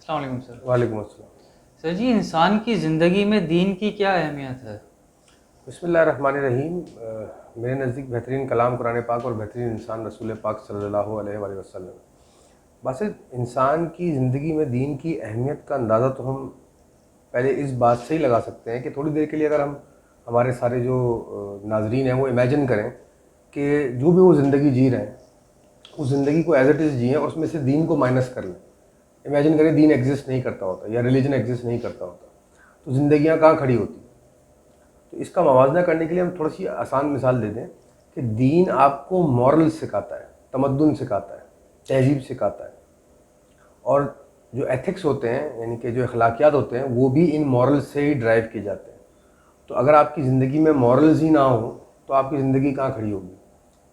السلام علیکم سر۔ وعلیکم السلام۔ سر جی، انسان کی زندگی میں دین کی کیا اہمیت ہے؟ بسم اللہ الرحمن الرحیم۔ میرے نزدیک بہترین کلام قرآن پاک اور بہترین انسان رسول پاک صلی اللہ علیہ وآلہ وسلم۔ بس انسان کی زندگی میں دین کی اہمیت کا اندازہ تو ہم پہلے اس بات سے ہی لگا سکتے ہیں کہ تھوڑی دیر کے لیے اگر ہم ہمارے سارے جو ناظرین ہیں وہ امیجن کریں کہ جو بھی وہ زندگی جی رہے ہیں اس زندگی کو ایز اٹ از جئیں اور اس میں سے دین کو مائنس کر لیں۔ امیجن کریں دین ایگزسٹ نہیں کرتا ہوتا یا ریلیجن ایگزسٹ نہیں کرتا ہوتا تو زندگیاں کہاں کھڑی ہوتی؟ تو اس کا موازنہ کرنے کے لیے ہم تھوڑی سی آسان مثال دے دیں کہ دین آپ کو مورل سکھاتا ہے، تمدن سکھاتا ہے، تہذیب سکھاتا ہے، اور جو ایتھکس ہوتے ہیں یعنی کہ جو اخلاقیات ہوتے ہیں وہ بھی ان مورلز سے ہی ڈرائیو کیے جاتے ہیں۔ تو اگر آپ کی زندگی میں مورلز ہی نہ ہوں تو آپ کی زندگی کہاں کھڑی ہوگی؟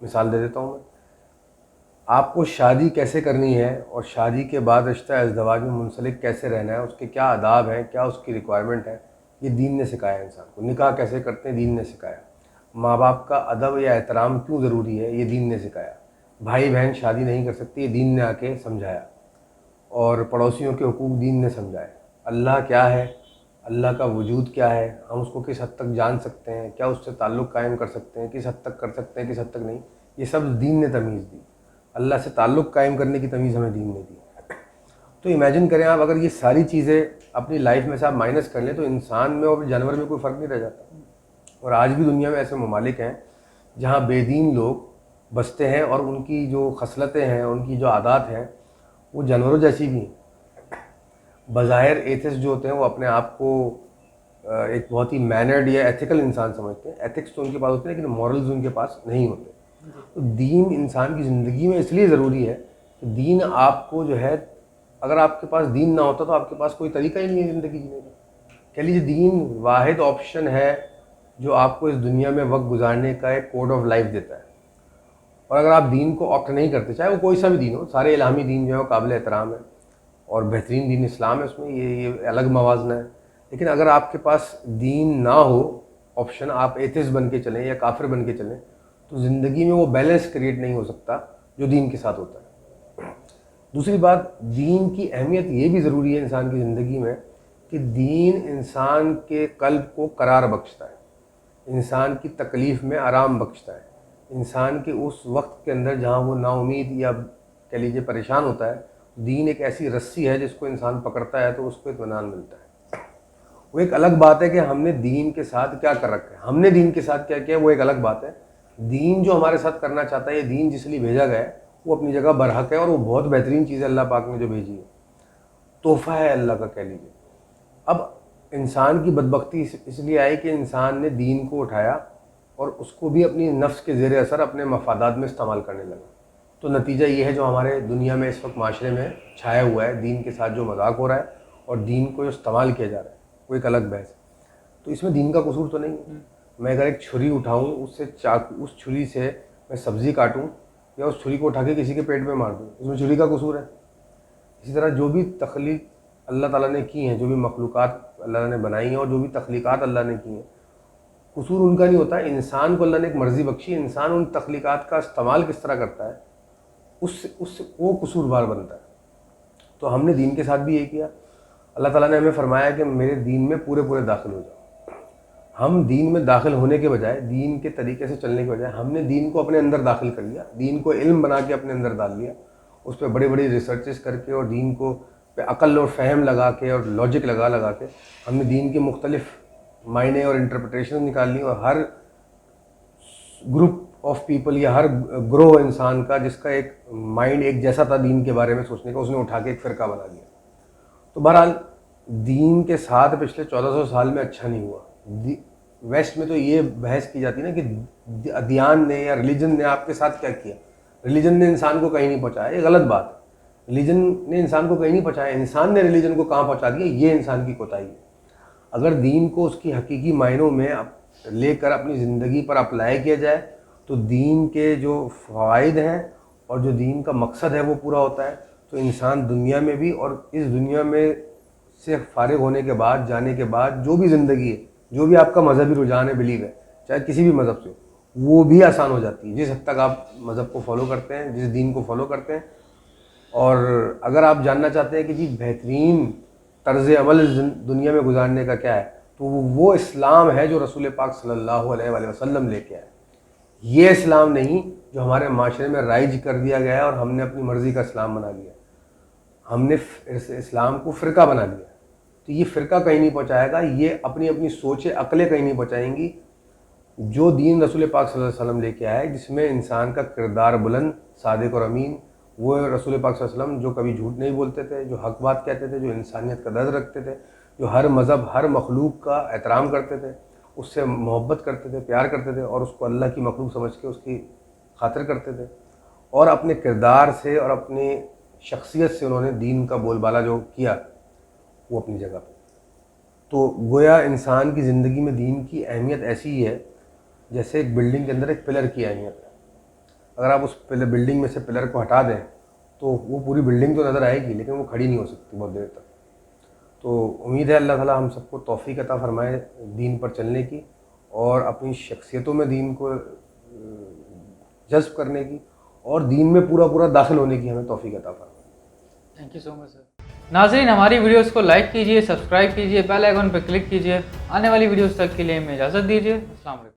مثال دے دیتا ہوں میں، آپ کو شادی کیسے کرنی ہے اور شادی کے بعد رشتہ ازدواج میں منسلک کیسے رہنا ہے، اس کے کیا آداب ہیں، کیا اس کی ریکوائرمنٹ ہے، یہ دین نے سکھایا انسان کو۔ نکاح کیسے کرتے ہیں، دین نے سکھایا۔ ماں باپ کا ادب یا احترام کیوں ضروری ہے، یہ دین نے سکھایا۔ بھائی بہن شادی نہیں کر سکتی، یہ دین نے آ کے سمجھایا۔ اور پڑوسیوں کے حقوق دین نے سمجھائے۔ اللہ کیا ہے، اللہ کا وجود کیا ہے، ہم اس کو کس حد تک جان سکتے ہیں، کیا اس سے تعلق قائم کر سکتے ہیں، کس حد تک کر سکتے ہیں، کس حد تک نہیں، یہ سب دین نے تمیز دی۔ اللہ سے تعلق قائم کرنے کی تمیز ہمیں دین نے دی۔ تو امیجن کریں آپ اگر یہ ساری چیزیں اپنی لائف میں سے آپ مائنس کر لیں تو انسان میں اور جانور میں کوئی فرق نہیں رہ جاتا۔ اور آج بھی دنیا میں ایسے ممالک ہیں جہاں بے دین لوگ بستے ہیں اور ان کی جو خصلتیں ہیں، ان کی جو عادات ہیں وہ جانوروں جیسی بھی ہیں۔ بظاہر ایتھسٹ جو ہوتے ہیں وہ اپنے آپ کو ایک بہت ہی مینرڈ یا ایتھیکل انسان سمجھتے ہیں۔ ایتھکس تو ان کے پاس ہوتے ہیں لیکن مورلز ان کے پاس نہیں ہوتے۔ تو دین انسان کی زندگی میں اس لیے ضروری ہے کہ دین آپ کو جو ہے، اگر آپ کے پاس دین نہ ہوتا تو آپ کے پاس کوئی طریقہ ہی نہیں ہے زندگی جینے کا۔ کہہ لیجیے دین واحد آپشن ہے جو آپ کو اس دنیا میں وقت گزارنے کا ایک کوڈ آف لائف دیتا ہے۔ اور اگر آپ دین کو آپٹ نہیں کرتے، چاہے وہ کوئی سا بھی دین ہو، سارے الہامی دین جو ہے وہ قابل احترام ہے اور بہترین دین اسلام ہے، اس میں یہ الگ موازنہ ہے، لیکن اگر آپ کے پاس دین نہ ہو آپشن، آپ ایتھسٹ بن کے چلیں یا کافر بن کے چلیں، تو زندگی میں وہ بیلنس کریٹ نہیں ہو سکتا جو دین کے ساتھ ہوتا ہے۔ دوسری بات، دین کی اہمیت یہ بھی ضروری ہے انسان کی زندگی میں کہ دین انسان کے قلب کو قرار بخشتا ہے، انسان کی تکلیف میں آرام بخشتا ہے، انسان کے اس وقت کے اندر جہاں وہ نا امید یا کہہ لیجیے پریشان ہوتا ہے، دین ایک ایسی رسی ہے جس کو انسان پکڑتا ہے تو اس کو اطمینان ملتا ہے۔ وہ ایک الگ بات ہے کہ ہم نے دین کے ساتھ کیا کر رکھا ہے، ہم نے دین کے ساتھ کیا کیا وہ ایک الگ بات ہے۔ دین جو ہمارے ساتھ کرنا چاہتا ہے، یہ دین جس لیے بھیجا گیا ہے وہ اپنی جگہ برحق ہے اور وہ بہت بہترین چیز ہے اللہ پاک نے جو بھیجی ہے، تحفہ ہے اللہ کا کہہ لیجیے۔ اب انسان کی بدبختی اس لیے آئی کہ انسان نے دین کو اٹھایا اور اس کو بھی اپنی نفس کے زیر اثر اپنے مفادات میں استعمال کرنے لگا۔ تو نتیجہ یہ ہے جو ہمارے دنیا میں اس وقت معاشرے میں چھایا ہوا ہے، دین کے ساتھ جو مذاق ہو رہا ہے اور دین کو جو استعمال کیا جا رہا ہے وہ ایک الگ بحث ہے۔ تو اس میں دین کا قصور تو نہیں ہے۔ میں اگر ایک چھری اٹھاؤں، اس سے اس چھری سے میں سبزی کاٹوں یا اس چھری کو اٹھا کے کسی کے پیٹ میں مار دوں، اس میں چھری کا قصور ہے؟ اسی طرح جو بھی تخلیق اللہ تعالیٰ نے کی ہیں، جو بھی مخلوقات اللہ نے بنائی ہیں اور جو بھی تخلیقات اللہ نے کی ہیں، قصور ان کا نہیں ہوتا۔ انسان کو اللہ نے ایک مرضی بخشی، انسان ان تخلیقات کا استعمال کس طرح کرتا ہے اس وہ قصوروار بنتا ہے۔ تو ہم نے دین کے ساتھ بھی یہ کیا۔ اللہ تعالیٰ نے ہمیں فرمایا کہ میرے دین میں پورے داخل ہو جاؤ۔ ہم دین میں داخل ہونے کے بجائے، دین کے طریقے سے چلنے کے بجائے، ہم نے دین کو اپنے اندر داخل کر لیا، دین کو علم بنا کے اپنے اندر ڈال لیا، اس پہ بڑی بڑی ریسرچز کر کے اور دین کو پہ عقل اور فہم لگا کے اور لاجک لگا کے ہم نے دین کے مختلف معنی اور انٹرپریٹیشن نکال لی، اور ہر گروپ آف پیپل یا ہر گروہ انسان کا جس کا ایک مائنڈ ایک جیسا تھا دین کے بارے میں سوچنے کا، اس نے اٹھا کے ایک فرقہ بنا دیا۔ تو بہرحال دین کے ساتھ پچھلے 1400 سال میں اچھا نہیں ہوا۔ ویسٹ میں تو یہ بحث کی جاتی ہے نا کہ ادیان نے یا ریلیجن نے آپ کے ساتھ کیا کیا۔ ریلیجن نے انسان کو کہیں نہیں پہنچایا، یہ غلط بات ہے۔ ریلیجن نے انسان کو کہیں نہیں پہنچایا، انسان نے ریلیجن کو کہاں پہنچا دیا، یہ انسان کی کوتاہی ہے۔ اگر دین کو اس کی حقیقی معنوں میں لے کر اپنی زندگی پر اپلائی کیا جائے تو دین کے جو فوائد ہیں اور جو دین کا مقصد ہے وہ پورا ہوتا ہے۔ تو انسان دنیا میں بھی اور اس دنیا میں سے فارغ ہونے کے بعد، جانے کے بعد، جو بھی زندگی ہے، جو بھی آپ کا مذہبی رجحان ہے، بلیو ہے، چاہے کسی بھی مذہب سے، وہ بھی آسان ہو جاتی ہے جس حد تک آپ مذہب کو فالو کرتے ہیں، جس دین کو فالو کرتے ہیں۔ اور اگر آپ جاننا چاہتے ہیں کہ جی بہترین طرز عمل دنیا میں گزارنے کا کیا ہے، تو وہ اسلام ہے جو رسول پاک صلی اللہ علیہ وآلہ وسلم لے کے آئے. یہ اسلام نہیں جو ہمارے معاشرے میں رائج کر دیا گیا ہے اور ہم نے اپنی مرضی کا اسلام بنا لیا. ہم نے اسلام کو فرقہ بنا لیا. تو یہ فرقہ کہیں نہیں پہنچائے گا، یہ اپنی اپنی سوچیں عقلیں کہیں نہیں پہنچائیں گی. جو دین رسول پاک صلی اللہ علیہ وسلم لے کے آئے، جس میں انسان کا کردار بلند، صادق اور امین، وہ رسول پاک صلی اللہ علیہ وسلم جو کبھی جھوٹ نہیں بولتے تھے، جو حق بات کہتے تھے، جو انسانیت کا درد رکھتے تھے، جو ہر مذہب، ہر مخلوق کا احترام کرتے تھے، اس سے محبت کرتے تھے، پیار کرتے تھے، اور اس کو اللہ کی مخلوق سمجھ کے اس کی خاطر کرتے تھے، اور اپنے کردار سے اور اپنی شخصیت سے انہوں نے دین کا بول بالا جو کیا وہ اپنی جگہ پہ. تو گویا انسان کی زندگی میں دین کی اہمیت ایسی ہی ہے جیسے ایک بلڈنگ کے اندر ایک پلر کی اہمیت ہے. اگر آپ اس بلڈنگ میں سے پلر کو ہٹا دیں تو وہ پوری بلڈنگ تو نظر آئے گی لیکن وہ کھڑی نہیں ہو سکتی بہت دیر تک. تو امید ہے اللہ تعالیٰ ہم سب کو توفیق عطا فرمائے دین پر چلنے کی، اور اپنی شخصیتوں میں دین کو جذب کرنے کی، اور دین میں پورا داخل ہونے کی ہمیں توفیق عطا فرمائے. تھینک یو سو مچ سر. ناظرین، ہماری ویڈیوز کو لائک کیجیے، سبسکرائب کیجیے، بیل آئیکن پہ کلک کیجیے. آنے والی ویڈیوز تک کے لیے ہمیں اجازت دیجیے. السلام علیکم.